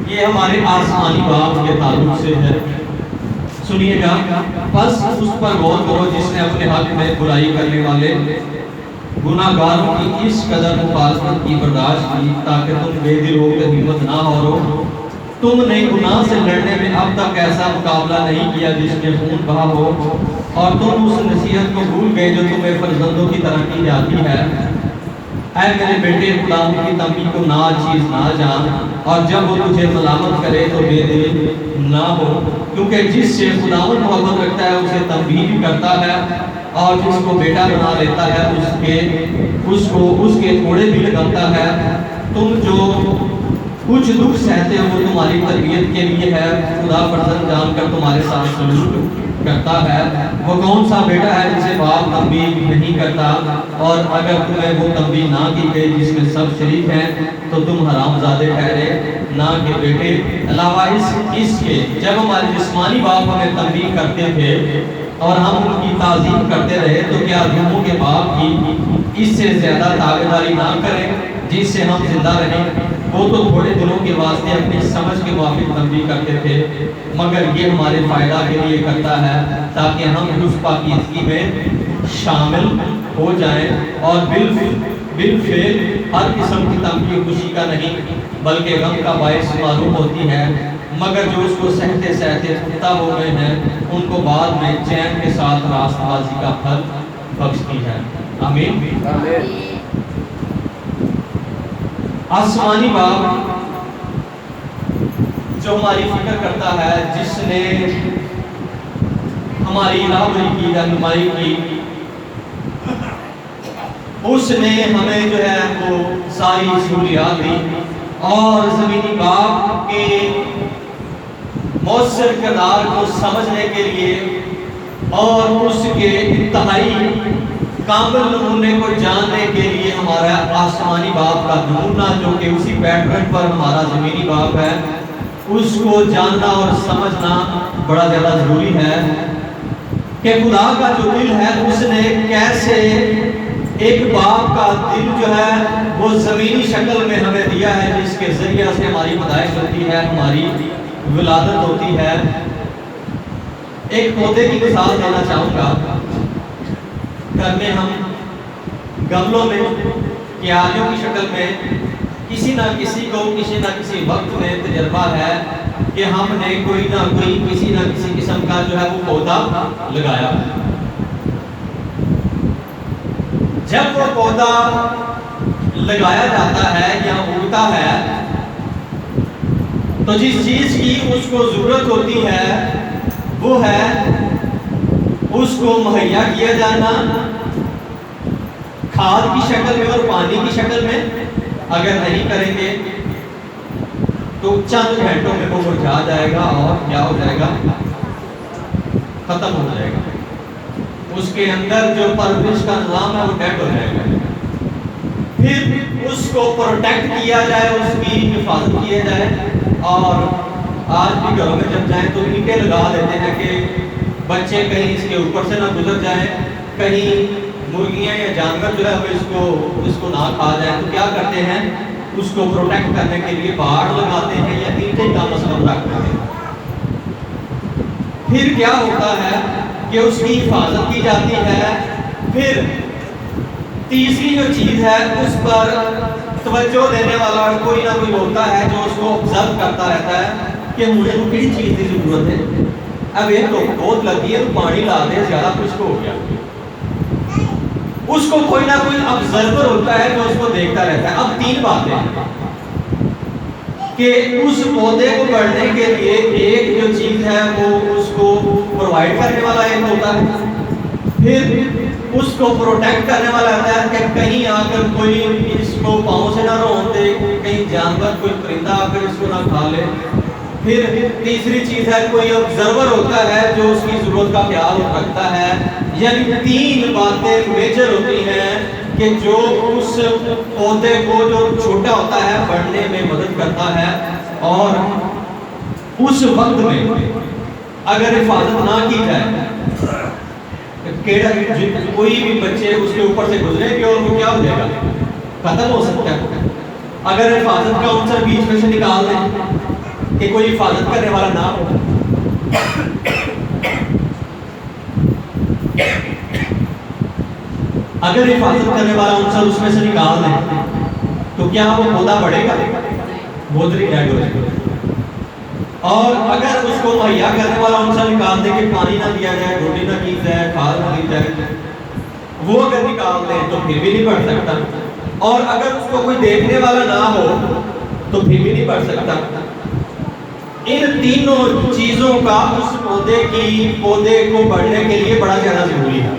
یہ ہمارے آسمانی باپ کے تعلق سے ہے. سنیے گا. بس اس پر غور کرو جس نے اپنے حق میں برائی کرنے والے گناہ گاروں کی اس قدر مخالفت کی برداشت کی تاکہ تم بے دل ہو کر ہمت نہ ہارو. تم نے گناہ سے لڑنے میں اب تک ایسا مقابلہ نہیں کیا جس میں خون بہا ہو، اور تم اس نصیحت کو بھول گئے جو تمہیں فرزندوں کی طرح کی جاتی ہے. اے میرے بیٹے، خداوند کی تنبیہ کو ناچیز نہ جان، اور جب وہ تجھے ملامت کرے تو بے دل نہ ہو، کیونکہ جس سے خداوند محبت رکھتا ہے اسے تنبیہ بھی کرتا ہے، اور جس کو بیٹا بنا لیتا ہے اس کے کوڑے بھی لگاتا ہے. تم جو کچھ دکھ سہتے ہو وہ تمہاری تربیت کے لیے ہے. خدا فرزند جان کر تمہارے ساتھ سلوک کرتا ہے. وہ کون سا بیٹا ہے جسے باپ تنبیہ نہیں کرتا؟ اور اگر تمہیں وہ تنبیہ نہ کی گئی جس میں سب شریک ہیں تو تم حرام زادے ٹھہرے نہ کہ بیٹے. علاوہ اس کے جب ہمارے جسمانی باپ ہمیں تنبیہ کرتے تھے اور ہم ان کی تعظیم کرتے رہے تو کیا روحوں کے باپ کی اس سے زیادہ تابعداری نہ کریں جس سے ہم زندہ رہیں؟ وہ تو تھوڑے دنوں کے واسطے اپنی سمجھ کے موافق تنبیہ کرتے تھے، مگر یہ ہمارے فائدہ کے لیے کرتا ہے تاکہ ہم اس پاکیزگی میں شامل ہو جائیں. اور بالفعل ہر قسم کی تنبیہ خوشی کا نہیں بلکہ غم کا باعث معلوم ہوتی ہے، مگر جو اس کو سہتے سہتے پختہ ہو گئے ہیں ان کو بعد میں چین کے ساتھ راست بازی کا پھل بخشتی ہے. آمین. آسمانی باپ جو ہماری فکر کرتا ہے، جس نے ہماری راہبری کی، رہنمائی کی، اس نے ہمیں جو ہے وہ ساری سہولیات دی، اور زمینی باپ کے مؤثر کردار کو سمجھنے کے لیے اور اس کے انتہائی کامل نمونے کو جاننے کے لیے ہمارا آسمانی باپ کا نمونہ جو کہ اسی پیٹرن پر ہمارا زمینی باپ ہے، اس کو جاننا اور سمجھنا بڑا زیادہ ضروری ہے کہ خدا کا جو دل ہے اس نے کیسے ایک باپ کا دل جو ہے وہ زمینی شکل میں ہمیں دیا ہے، جس کے ذریعے سے ہماری پیدائش ہوتی ہے، ہماری ولادت ہوتی ہے. ایک پودے کی مثال دینا چاہوں گا. گھر میں ہم گملوں میں کیاریوں کی شکل میں کسی نہ کسی کو کسی نہ کسی وقت میں تجربہ ہے کہ ہم نے کوئی نہ کوئی کسی نہ کسی قسم کا جو ہے وہ پودا لگایا. جب وہ پودا لگایا جاتا ہے یا اگتا ہے تو جس چیز کی اس کو ضرورت ہوتی ہے وہ ہے اس کو مہیا کیا جانا کھاد کی شکل میں اور پانی کی شکل میں. اگر نہیں کریں گے تو چند گھنٹوں میں وہ مرجھا جائے گا اور کیا ہو جائے گا؟ ختم ہو جائے گا. اس کے اندر جو پرورش کا نظام ہے وہ ڈیڈ ہو جائے گا. پھر اس کو پروٹیکٹ کیا جائے، اس کی حفاظت کیا جائے. اور آج بھی گھروں میں جب جائیں تو اینٹیں لگا دیتے ہیں کہ بچے کہیں اس کے اوپر سے نہ گزر جائیں، کہیں مرغیاں یا جانور جو ہے وہ اس کو نہ کھا جائیں. تو کیا کرتے ہیں؟ اس کو پروٹیکٹ کرنے کے لیے باڑ لگاتے ہیں یا اینٹیں کا مسئلہ رکھتے ہیں. پھر کیا ہوتا ہے کہ اس کی حفاظت کی جاتی ہے. پھر تیسری جو چیز ہے اس پر توجہ دینے والا کوئی نہ کوئی ہوتا ہے جو اس کو آبزرو کرتا رہتا ہے کہ مجھے وہ کس چیز کی ضرورت ہے. اب ایک تو بہت لگی ہے تو پانی لا دے، زیادہ خشک ہو گیا. اس کو کوئی نہ کوئی آبزرور ہوتا ہے جو اس کو دیکھتا رہتا ہے. اب تین باتیں ہیں کہ اس پودے کو بڑھنے کے لیے ایک جو چیز ہے وہ اس کو پرووائڈ کرنے والا ایک ہوتا ہے، پھر اس کو پروٹیکٹ کرنے والا ہوتا ہے کہ کہیں آ کر کوئی اس کو پاؤں سے نہ رون دے، کہیں جانور کوئی پرندہ آ کر اس کو نہ کھا لے. پھر تیسری چیز ہے کوئی آبزرور ہوتا ہے جو اس کی ضرورت کا خیال رکھتا ہے. یعنی تین باتیں میجر ہوتی ہیں کہ جو اس پودے کو جو چھوٹا ہوتا ہے بڑھنے میں مدد کرتا ہے. اور اس وقت میں اگر حفاظت نہ کی جائے کوئی بھی بچے اس کے اوپر سے گزرے گے اور وہ کیا ہو جائے گا؟ ختم ہو سکتا ہے. اگر حفاظت کا عنصر بیچ میں سے نکال دیں کہ کوئی حفاظت کرنے والا نہ ہو؟ اگر حفاظت کرنے والا عنصر اس میں سے نکال دیں تو کیا وہ پودا بڑھے گا؟ بودری ڈیڈ ہو جائے گا۔ اور اگر اس کو مہیا کرنے والا عنصر نکال دیں کہ پانی نہ دیا جائے، روٹی نہ کی جائے، کھاد نہ دی جائے، وہ اگر نکال دیں تو پھر بھی نہیں بڑھ سکتا۔ اور اگر اس کو کوئی دیکھنے والا نہ ہو تو پھر بھی نہیں بڑھ سکتا۔ ان تینوں چیزوں کا اس پودے کو بڑھنے کے لیے بڑا زیادہ ضروری ہے۔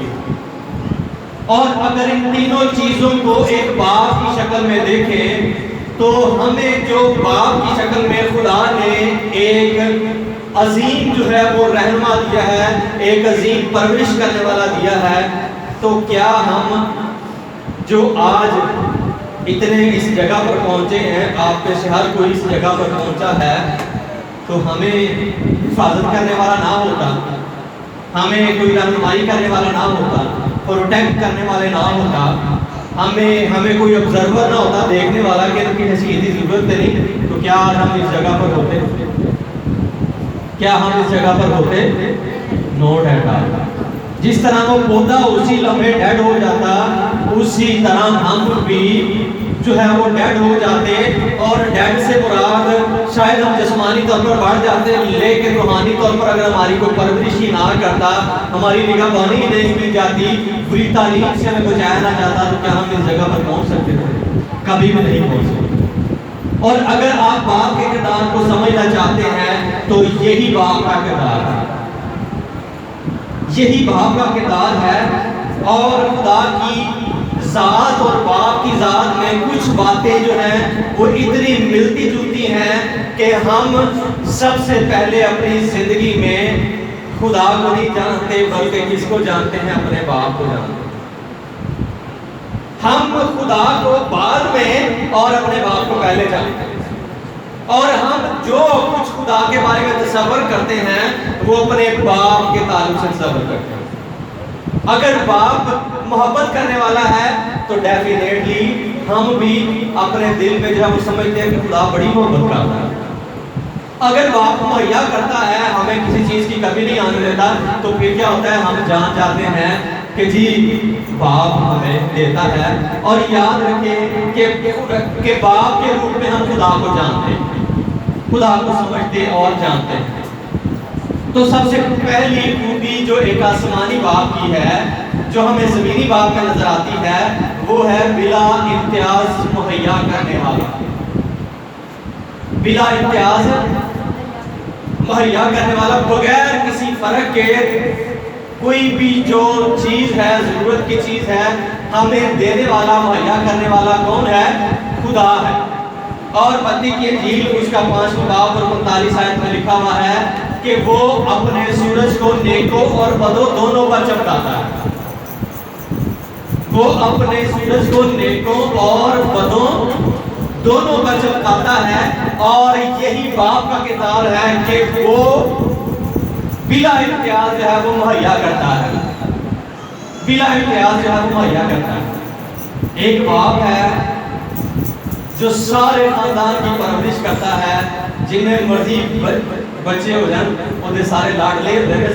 اور اگر ان تینوں چیزوں کو ایک باغ کی شکل میں دیکھیں تو ہمیں جو باغ کی شکل میں خدا نے ایک عظیم جو ہے وہ رہنما دیا ہے، ایک عظیم پرورش کرنے والا دیا ہے، تو کیا ہم جو آج اتنے اس جگہ پر پہنچے ہیں، آپ میں سے ہر کوئی اس جگہ پر پہنچا ہے، تو ہمیں حفاظت کرنے والا نہ ہوتا، ہمیں کوئی رہنمائی کرنے والا نہ ہوتا، پروٹیکٹ کرنے والے نہ ہوتا، ہمیں کوئی آبزرور نہ ہوتا، دیکھنے والا کہ ان کی حیثیت کی ضرورت نہیں، تو کیا ہم اس جگہ پر ہوتے؟ کیا ہم اس جگہ پر ہوتے؟ نو ڈیڈ۔ جس طرح وہ پودا اسی لمحے ڈیڈ ہو جاتا، اسی طرح ہم بھی جو ہے وہ ڈیڈ ہو جاتے۔ اور ڈیڈ سے مراد شاید ہم جسمانی طور پر بڑھ جاتے، لیکن روحانی طور پر اگر ہماری کوئی پرورش ہی نہ کرتا، ہماری نگہبانی ہی نہیں کی جاتی، بری تعلیم سے ہمیں بچایا نہ جاتا، تو کیا ہم اس جگہ پر پہنچ سکتے تھے؟ کبھی بھی نہیں پہنچ سکتے۔ اور اگر آپ باپ کے کردار کو سمجھنا چاہتے ہیں تو یہی باپ کا کردار ہے، یہی باپ کا کردار ہے۔ اور خدا کی ذات اور باپ کی ذات میں کچھ باتیں جو ہیں وہ اتنی ملتی جلتی ہیں کہ ہم سب سے پہلے اپنی زندگی میں خدا کو نہیں جانتے، بلکہ کس کو جانتے ہیں؟ اپنے باپ کو جانتے ہیں۔ ہم خدا کو بعد میں اور اپنے باپ کو پہلے جانتے ہیں، اور ہم جو کچھ خدا کے بارے میں تصور کرتے ہیں وہ اپنے باپ کے تعلق سے تصور کرتے ہیں۔ اگر باپ محبت کرنے والا ہے تو ڈیفینیٹلی ہم بھی اپنے دل میں جو ہے وہ سمجھتے ہیں کہ خدا بڑی محبت کرتا ہے۔ اگر باپ مہیا کرتا ہے، ہمیں کسی چیز کی کمی نہیں آنے دیتا، تو پھر کیا ہوتا ہے؟ ہم جان جاتے ہیں کہ جی باپ ہمیں دیتا ہے۔ اور یاد رکھیں کہ باپ کے روپ میں ہم خدا کو جانتے ہیں، خدا کو سمجھتے اور جانتے ہیں۔ تو سب سے پہلی خوبی جو ایک آسمانی باپ کی ہے، جو ہمیں زمینی باپ میں نظر آتی ہے، وہ ہے بلا امتیاز مہیا کرنے والا۔ بلا امتیاز مہیا کرنے والا، بغیر کسی فرق کے کوئی بھی جو چیز ہے، ضرورت کی چیز ہے، ہمیں دینے والا، مہیا کرنے والا کون ہے؟ خدا ہے۔ اور متی کی انجیل اس کا 5واں باب اور 45 آیت میں لکھا ہوا ہے کہ وہ اپنے سورج کو نیکوں اور بدوں دونوں پر چمکاتا ہے۔ وہ اپنے سورج کو نیکوں اور بدوں دونوں پر چمکاتا ہے، اور یہی باپ کا کردار ہے کہ وہ بلا امتیاز جو ہے وہ مہیا کرتا ہے، بلا امتیاز جو ہے وہ مہیا کرتا ہے۔ ایک باپ ہے جو سارے خاندان کی پرورش کرتا ہے، جنہیں مرضی بچے ہو جائیں انہیں سارے لاڈلے ہوتے ہیں،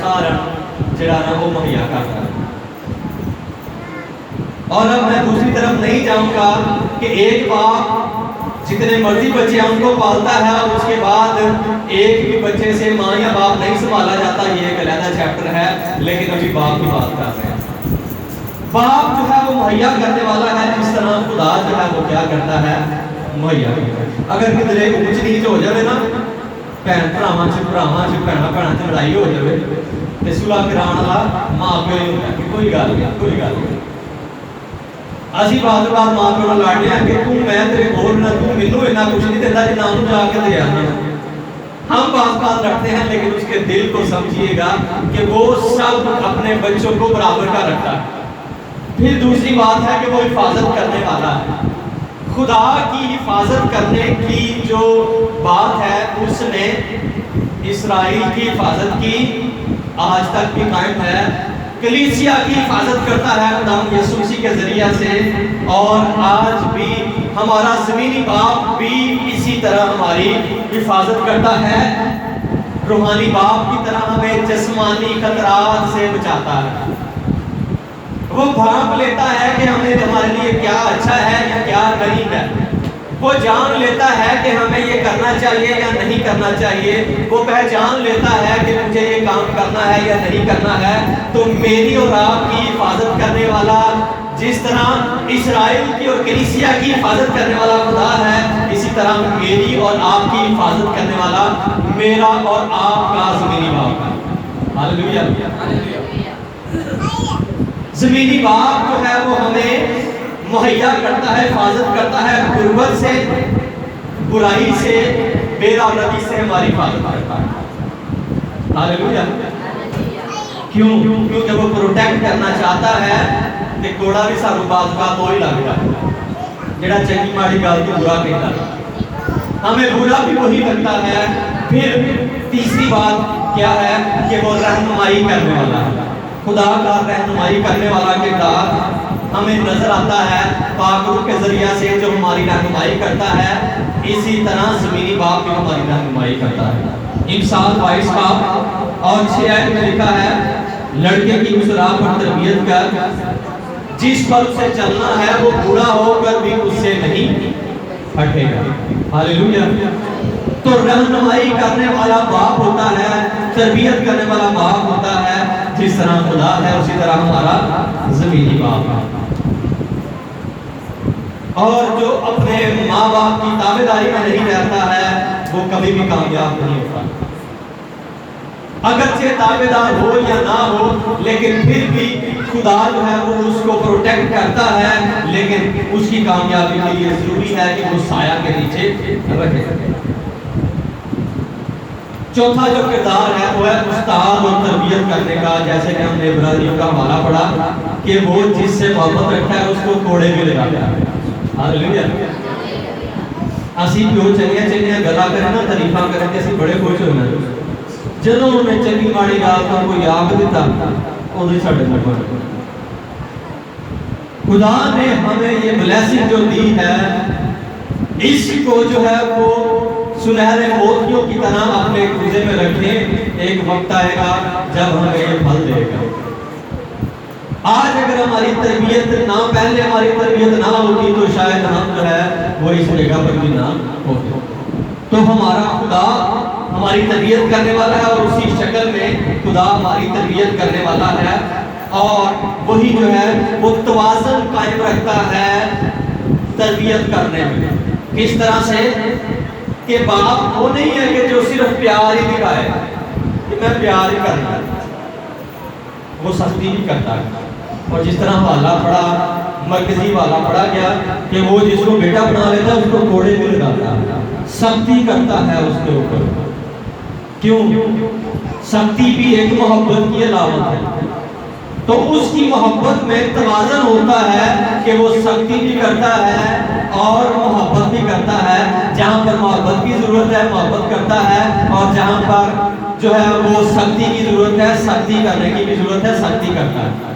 سارے جڑا نا وہ مہیا کرتا ہے۔ اور اب میں دوسری طرف نہیں جاؤں گا کہ ایک باپ جتنے مرضی بچے ہیں ان کو پالتا ہے، اور اس کے بعد ایک بھی بچے سے ماں یا باپ نہیں سنبھالا جاتا، یہ ایک علیحدہ چیپٹر ہے، لیکن ابھی باپ کی بات کر رہے ہیں۔ باپ جو ہے وہ مہیا کرنے والا ہے، جس طرح خدا جو ہے وہ کیا کرتا ہے؟ مہیا کرتا ہے۔ اگر کدھر اونچ نیچ ہو جائے نا، بہن بھراواں چ بھیڑاں بھیڑاں چ لڑائی ہو جائے تے صلح کراون والا ماں پیو ہی ہوندا کہ کوئی گل نہیں۔ اسی بات ماں پیو نال لڑنے ہیں کہ توں میں تیرے کول نہ، توں مینوں اتنا کچھ نہیں دیندا جتنا انہوں جا کے دے آنا۔ ہم بات رکھتے ہیں، لیکن اس کے دل کو سمجھیے گا کہ وہ سب اپنے بچوں کو برابر کا رکھتا ہے۔ پھر دوسری بات ہے کہ وہ حفاظت کرنے والا ہے۔ خدا کی حفاظت کرنے کی جو بات ہے اس نے اسرائیل کی حفاظت کی، آج تک بھی قائم ہے۔ کلیسیا کی حفاظت کرتا ہے خدا یسوع مسیح کے ذریعہ سے، اور آج بھی ہمارا زمینی باپ بھی اسی طرح ہماری حفاظت کرتا ہے، روحانی باپ کی طرح ہمیں جسمانی خطرات سے بچاتا ہے۔ وہ بھانپ لیتا ہے کہ ہمیں ہمارے لیے کیا اچھا ہے یا کیا نہیں ہے، وہ جان لیتا ہے کہ ہمیں یہ کرنا چاہیے یا نہیں کرنا چاہیے، وہ پہچان لیتا ہے کہ مجھے یہ کام کرنا ہے یا نہیں کرنا ہے۔ تو میری اور آپ کی حفاظت کرنے والا، جس طرح اسرائیل کی اور کلیسیا کی حفاظت کرنے والا خدا ہے، اسی طرح میری اور آپ کی حفاظت کرنے والا میرا اور آپ کا زمینی باپ ہے۔ ہاللیلویا۔ زمینی باپ جو ہے وہ ہمیں مہیا کرتا ہے، حفاظت کرتا ہے، غربت سے، برائی سے، بے دولتی سے ہماری حفاظت کرتا ہے۔ ہاللیلویا۔ کیوں؟ کیونکہ وہ پروٹیکٹ کرنا چاہتا ہے کہ کوڑا بھی سارو بات کا تو ہی لگ جائے، جڑا چنگی ماڑی گل تو برا کہتا ہے، ہمیں برا بھی وہی لگتا ہے۔ پھر تیسری بات کیا ہے کہ وہ رہنمائی کرنے والا ہے۔ خدا کا رہنمائی کرنے والا کردار ہمیں نظر آتا ہے پاک روح کے ذریعہ سے جو ہماری رہنمائی کرتا ہے، اسی طرح زمینی باپ بھی ہماری رہنمائی کرتا ہے۔ امثال 22 باب اور 6 آیت میں لکھا ہے، لڑکے کی اسراف اور تربیت کر، جس پر اسے چلنا ہے وہ بوڑھا ہو کر بھی اس سے نہیں ہٹے گا۔ ہاللیلویا۔ تو رہنمائی کرنے والا باپ ہوتا ہے، تربیت کرنے والا باپ ہوتا ہے، جس طرح خدا ہے اسی طرح ہمارا زمینی باپ ہے۔ اور جو اپنے ماں باپ کی تابعداری میں نہیں رہتا ہے وہ کبھی بھی کامیاب نہیں ہوتا، اگرچہ تابعدار ہو یا نہ ہو، لیکن پھر بھی خدا جو ہے وہ اس کو پروٹیکٹ کرتا ہے، لیکن اس کی کامیابی کے لیے ضروری ہے کہ وہ سایہ کے نیچے رہے۔ چوتھا جو کردار ہے وہ ہے استاد اور تربیت کرنے کا، جیسے کہ ہم نے ابراہیم کا حوالہ پڑھا کہ وہ جس سے محبت رکھتا ہے اس کو کوڑے بھی لگاتا ہے۔ ہاللیلویا۔ اسی پیو چنگیاں چنگیاں گلا کریں نا، تعریفاں کریں کہ اسی بڑے خوش ہونا، جدوں انہیں چنگی ماڑی گل کا کوئی یاد دیتا ادو ہی ساڈے موڈ۔ خدا نے ہمیں یہ بلیسنگ جو دی ہے، اس کو جو ہے وہ سنہرے موتیوں کی طرح اپنے کوزے میں رکھیں، ایک وقت آئے گا جب ہمیں یہ پھل دے گا۔ آج اگر ہماری تربیت نہ، پہلے ہماری تربیت نہ ہوتی تو شاید ہم جو ہے وہ اس جگہ پر بھی نہ ہوتے۔ تو ہمارا خدا ہماری تربیت کرنے والا ہے، اور اسی شکل میں خدا ہماری تربیت کرنے والا ہے، اور وہی جو ہے وہ توازن قائم رکھتا ہے تربیت کرنے میں۔ کس طرح سے کہ باپ وہ نہیں ہے کہ جو صرف پیار ہی دکھائے کہ میں پیار ہی کرنا ہے، وہ سختی بھی کرتا ہے۔ اور جس طرح حوالہ پڑھا، مرکزی حوالہ پڑھا گیا کہ وہ جس کو بیٹا بنا لیتا ہے اس کو کوڑے بھی لگاتا ہے، سختی کرتا ہے اس کے اوپر۔ کیوں؟ سختی بھی ایک محبت کی علامت ہے، تو اس کی محبت میں توازن ہوتا ہے کہ وہ سختی بھی کرتا ہے اور محبت بھی کرتا ہے۔ جہاں پر محبت کی ضرورت ہے محبت کرتا ہے، اور جہاں پر جو ہے وہ سختی کی ضرورت ہے، سختی کرنے کی بھی ضرورت ہے، سختی کرتا ہے۔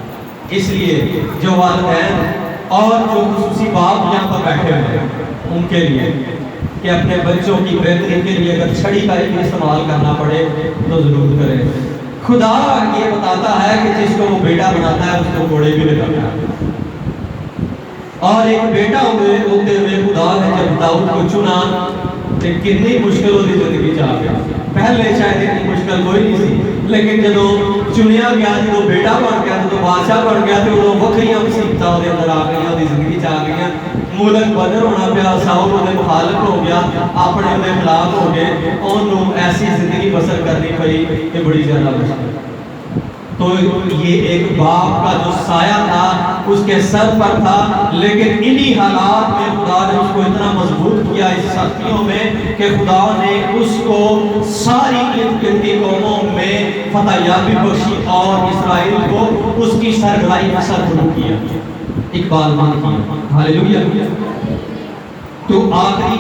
اس لیے جو والدین اور جو خصوصی باپ یہاں پر بیٹھے ہوئے ہیں ان کے لیے کہ اپنے بچوں کی بہتری کے لیے اگر چھڑی کا بھی استعمال کرنا پڑے تو ضرور کریں۔ خدا یہ بتاتا ہے کہ جس کو وہ بیٹا بناتا ہے اس کو کوڑے بھی لگاتا ہے۔ اور ایک بیٹا ہوتے ہوئے خدا نے جب داؤد کو چنا تو کتنی مشکل ہوتی زندگی چاہ گیا۔ پہلے شاید اتنی مشکل کوئی نہیں سی، لیکن جدو چنیا گیا، جدو بیٹا بن گیا، جدو بادشاہ بن گیا تو وہ وکھریاں مصیبتیں وہ اندر آ گئی، وہ زندگی چاہ گئی۔ ملک بدر ہونا پیا، ساؤل وہ مخالف ہو گیا، اپنے وہ خلاف ہو گئے، انہوں ایسی زندگی بسر کرنی پئی کہ بڑی زیادہ مشکل۔ تو یہ ایک باپ کا جو سایہ تھا اس کے سر پر تھا، لیکن انہی حالات میں خدا نے اس کو اتنا مضبوط کیا اس سختیوں میں کہ خدا نے اس کو ساری گنتی قوموں میں فتح یابی بخشی اور اسرائیل کو اس کی سرگلائی میں سربلند کیا، اقبال مان کیا۔ ہاللیلویا۔ تو آخری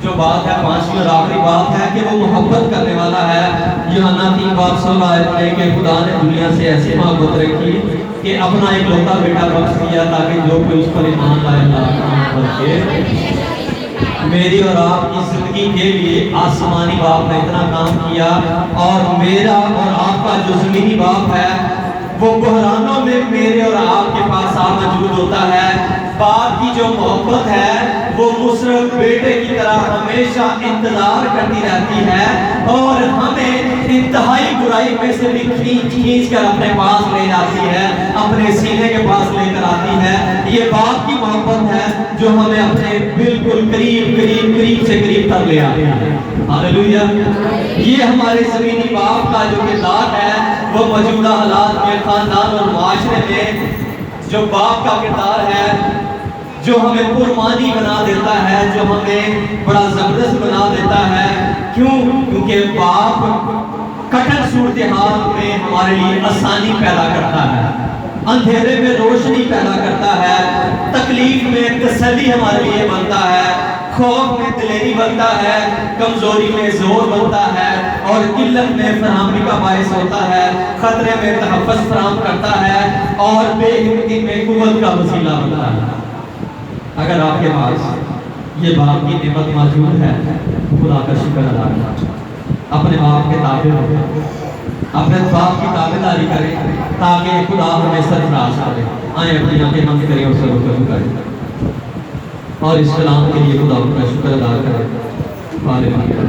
جو بات ہے، پانچویں اور آخری بات ہے کہ وہ محبت کرنے والا ہے۔ یوحنا 3:16 میں کہ خدا نے دنیا سے ایسی محبت رکھی کہ اپنا ایک لوتا بیٹا بخش دیا تاکہ جو کوئی اس پر ایمان لائے اللہ کا نام بلکہ میری اور آپ کی زندگی کے لیے آسمانی باپ نے اتنا کام کیا، اور میرا اور آپ کا جو زمینی باپ ہے وہ بحرانوں میں میرے اور آپ کے پاس موجود ہوتا ہے۔ باپ کی جو محبت ہے وہ مصرف بیٹے کی طرح ہمیشہ انتظار کرتی رہتی ہے، اور ہمیں انتہائی برائی میں سے بھی کھینچ کر اپنے پاس لے جاتی ہے، اپنے سینے کے پاس لے کر آتی ہے۔ یہ باپ کی محبت ہے جو ہمیں اپنے بالکل قریب سے قریب تک لے آتی ہے۔ ہاللیلویا۔ یہ ہمارے زمینی باپ کا جو کردار ہے وہ موجودہ حالات میں خاندان اور معاشرے میں جو باپ کا کردار ہے، جو ہمیں پرمانی بنا دیتا ہے، جو ہمیں بڑا زبردست بنا دیتا ہے۔ کیوں؟ کیونکہ باپ کٹھن صورتحال میں ہمارے لیے آسانی پیدا کرتا ہے، اندھیرے میں روشنی پیدا کرتا ہے، تکلیف میں تسلی ہمارے لیے بنتا ہے، خوف میں دلیری بنتا ہے، کمزوری میں زور بنتا ہے، اور قلت میں فراہمی کا باعث ہوتا ہے، خطرے میں تحفظ فراہم کرتا ہے، اور بے ہمتی میں قوت کا وسیلہ بنتا ہے۔ اگر آپ کے پاس یہ باپ کی نعمت موجود ہے، خدا کا شکر ادا کریں، اپنے باپ کے تابع ہو، اپنے باپ کی تابعداری کریں تاکہ خدا ہمیں سرفراز کرے۔ آئیں اپنی آنکھیں بند کریں اور سر کریں اور اس کلام کے لیے خدا کا شکر ادا کریں۔ ہاللیلویا۔